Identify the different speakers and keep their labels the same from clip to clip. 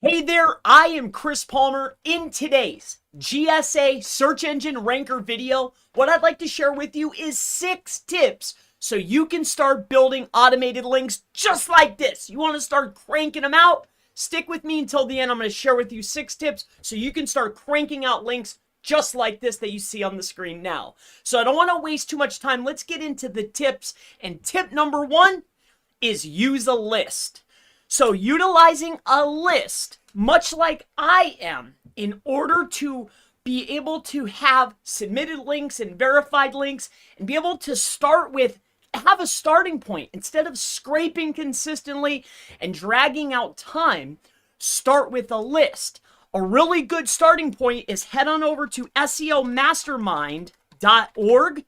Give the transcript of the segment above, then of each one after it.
Speaker 1: Hey there, I am Chris Palmer. In today's GSA search engine ranker video, what I'd like to share with you is 6 tips so you can start building automated links just like this. You want to start cranking them out? Stick with me until the end. I'm going to share with you 6 tips so you can start cranking out links just like this that you see on the screen now. So I don't want to waste too much time. Let's get into the tips. And tip number 1 is use a list. So utilizing a list, much like I am, in order to be able to have submitted links and verified links and be able to have a starting point instead of scraping consistently and dragging out time. Start with a list. A really good starting point is head on over to SEOmastermind.org,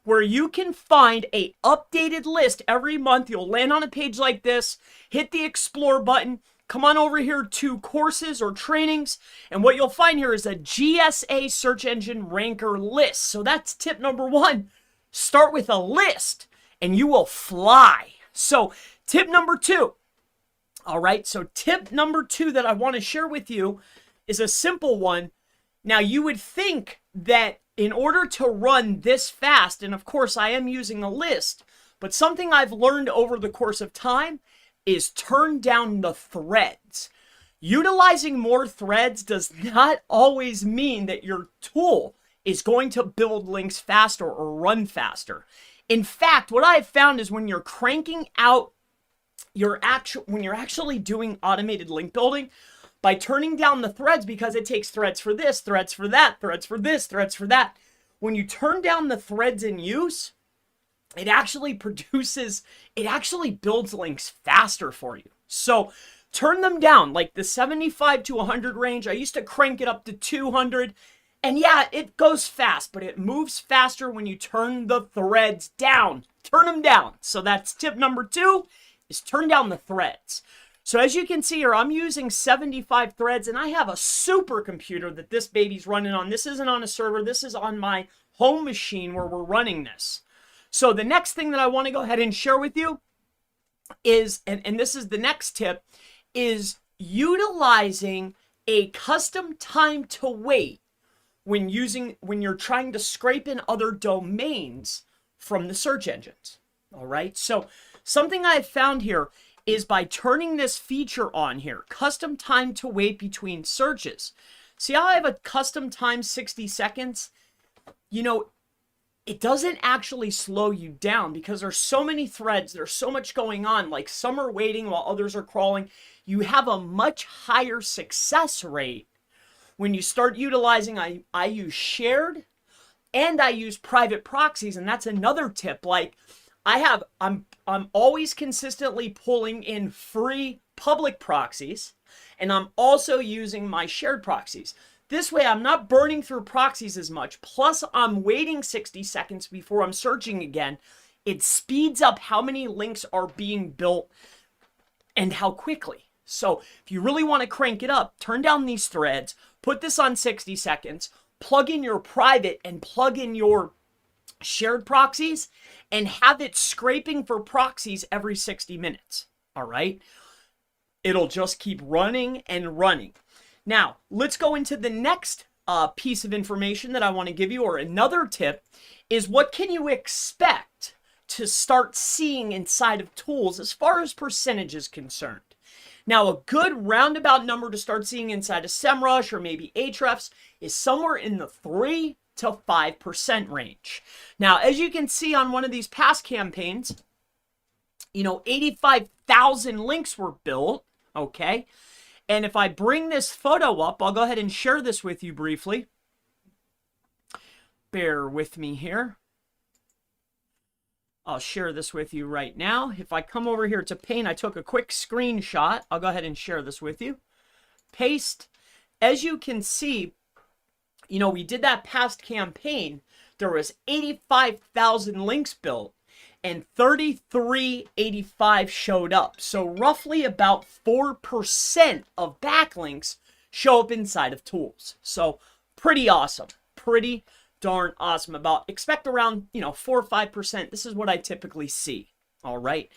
Speaker 1: where you can find a updated list every month. You'll land on a page like this, hit the explore button, come on over here to courses or trainings, and what you'll find here is a GSA search engine ranker list. So that's tip number 1. Start with a list and you will fly. So tip number 2. All right, so tip number 2 that I want to share with you is a simple one. Now you would think that in order to run this fast, and of course I am using a list, but something I've learned over the course of time is turn down the threads. Utilizing more threads does not always mean that your tool is going to build links faster or run faster. In fact, what I've found is when you're cranking out when you're actually doing automated link building, by turning down the threads, because it takes threads for this, threads for that, threads for this, threads for that. When you turn down the threads in use, it actually builds links faster for you. So turn them down, like the 75 to 100 range. I used to crank it up to 200. And yeah, it goes fast, but it moves faster when you turn the threads down. Turn them down. So that's tip number 2, is turn down the threads. So as you can see here, I'm using 75 threads, and I have a supercomputer that this baby's running on. This isn't on a server. This is on my home machine where we're running this. So the next thing that I want to go ahead and share with you is, and this is the next tip, is utilizing a custom time to wait when you're trying to scrape in other domains from the search engines. All right. So something I've found here is by turning this feature on here, custom time to wait between searches. See how I have a custom time 60 seconds? You know, it doesn't actually slow you down because there's so many threads, there's so much going on, like some are waiting while others are crawling. You have a much higher success rate when you start utilizing, I use shared and I use private proxies, and that's another tip. Like I'm always consistently pulling in free public proxies, and I'm also using my shared proxies. This way I'm not burning through proxies as much, plus I'm waiting 60 seconds before I'm searching again. It speeds up how many links are being built and how quickly. So if you really want to crank it up, turn down these threads, put this on 60 seconds, plug in your private and plug in your shared proxies, and have it scraping for proxies every 60 minutes. All right. It'll just keep running and running. Now, let's go into the next piece of information that I want to give you, or another tip, is what can you expect to start seeing inside of tools as far as percentage is concerned. Now, a good roundabout number to start seeing inside of SEMrush or maybe Ahrefs is somewhere in the 3 to 5% range. Now, as you can see on one of these past campaigns, 85,000 links were built, okay? And if I bring this photo up, I'll go ahead and share this with you briefly. Bear with me here. I'll share this with you right now. If I come over here to Paint, I took a quick screenshot. I'll go ahead and share this with you. Paste. As you can see, we did that past campaign. There was 85,000 links built and 3385 showed up. So roughly about 4% of backlinks show up inside of tools. So pretty awesome. Pretty darn awesome. Expect around, 4 or 5%. This is what I typically see. All right.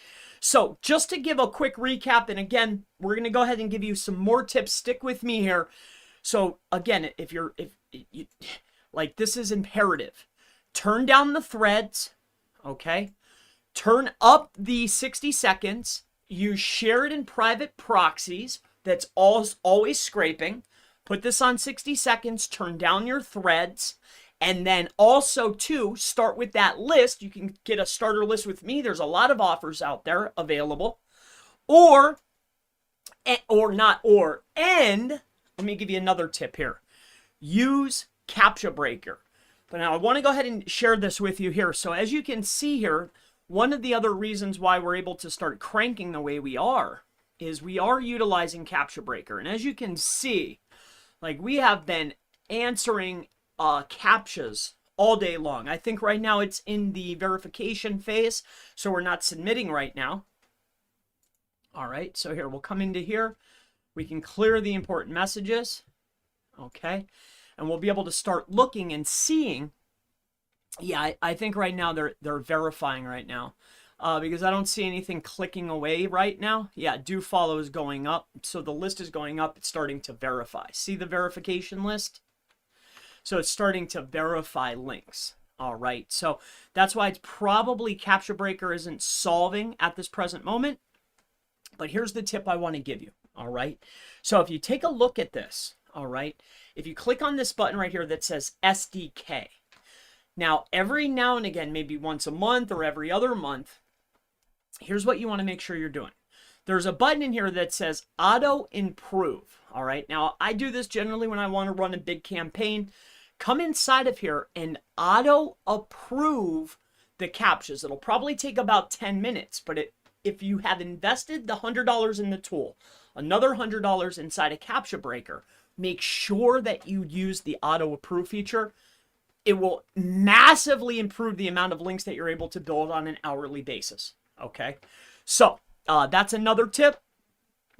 Speaker 1: So just to give a quick recap, and again, we're going to go ahead and give you some more tips. Stick with me here. So again, if you, like, this is imperative. Turn down the threads, okay? Turn up the 60 seconds. Use shared and private proxies. That's always scraping. Put this on 60 seconds. Turn down your threads. And then also, too, start with that list. You can get a starter list with me. There's a lot of offers out there available. And let me give you another tip here. Use Captcha Breaker. But now I want to go ahead and share this with you here. So as you can see here, one of the other reasons why we're able to start cranking the way we are is we are utilizing Captcha Breaker. And as you can see, like, we have been answering captchas all day long. I think right now it's in the verification phase, so we're not submitting right now. All right, so here, we'll come into here. We can clear the important messages, okay? And we'll be able to start looking and seeing. Yeah, I think right now they're verifying right now because I don't see anything clicking away right now. Yeah, do follow is going up. So the list is going up. It's starting to verify. See the verification list? So it's starting to verify links. All right, so that's why it's probably Captcha Breaker isn't solving at this present moment. But here's the tip I want to give you. All right, so if you take a look at this, all right, if you click on this button right here that says SDK, now every now and again, maybe once a month or every other month, here's what you want to make sure you're doing. There's a button in here that says Auto Improve. All right, now I do this generally when I want to run a big campaign. Come inside of here and auto approve the captchas. It'll probably take about 10 minutes, but if you have invested the $100 in the tool, another $100 inside a Captcha Breaker, make sure that you use the auto approve feature. It will massively improve the amount of links that you're able to build on an hourly basis. Okay, so that's another tip.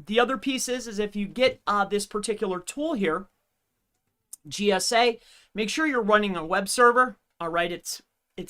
Speaker 1: The other piece is if you get this particular tool here, GSA, make sure you're running a web server. All right, it's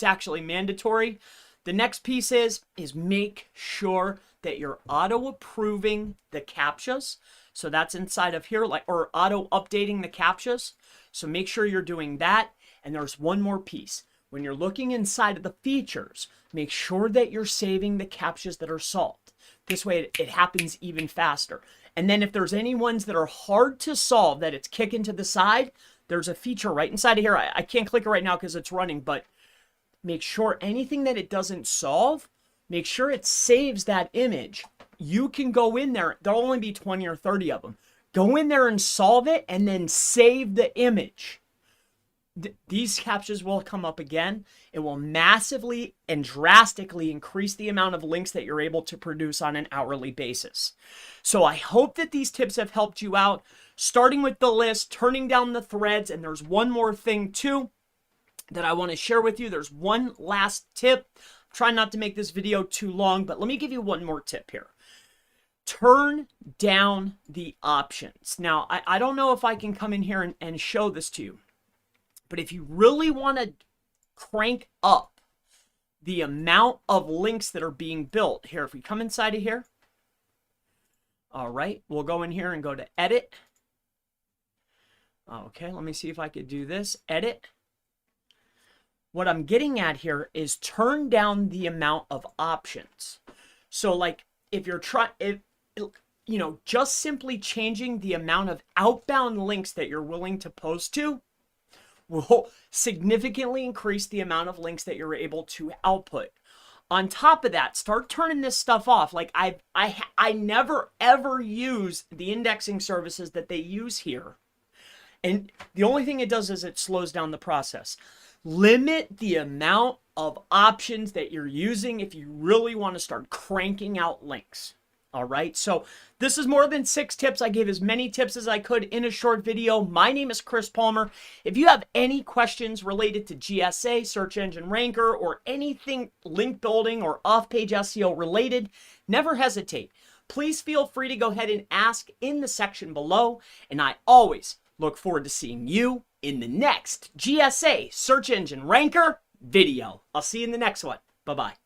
Speaker 1: actually mandatory. The next piece is make sure that you're auto approving the captchas. So that's inside of here, or auto updating the captchas. So make sure you're doing that. And there's one more piece. When you're looking inside of the features, make sure that you're saving the captchas that are solved. This way it happens even faster. And then if there's any ones that are hard to solve that it's kicking to the side, there's a feature right inside of here. I can't click it right now because it's running, but make sure anything that it doesn't solve, make sure it saves that image. You can go in there. There'll only be 20 or 30 of them. Go in there and solve it and then save the image. These captchas will come up again. It will massively and drastically increase the amount of links that you're able to produce on an hourly basis. So I hope that these tips have helped you out, starting with the list, turning down the threads, and there's one more thing too that I want to share with you. There's one last tip. Try not to make this video too long, but let me give you one more tip here. Turn down the options. Now, I don't know if I can come in here and show this to you. But if you really want to crank up the amount of links that are being built, here, if we come inside of here, all right, we'll go in here and go to edit. Okay, let me see if I could do this. Edit. What I'm getting at here is turn down the amount of options. So like if you're just simply changing the amount of outbound links that you're willing to post to, will significantly increase the amount of links that you're able to output. On top of that, start turning this stuff off. Like I never ever use the indexing services that they use here. And the only thing it does is it slows down the process. Limit the amount of options that you're using if you really want to start cranking out links. All right, so this is more than 6 tips. I gave as many tips as I could in a short video. My name is Chris Palmer. If you have any questions related to GSA, Search Engine Ranker, or anything link building or off-page SEO related, never hesitate. Please feel free to go ahead and ask in the section below, and I always look forward to seeing you in the next GSA Search Engine Ranker video. I'll see you in the next one. Bye-bye.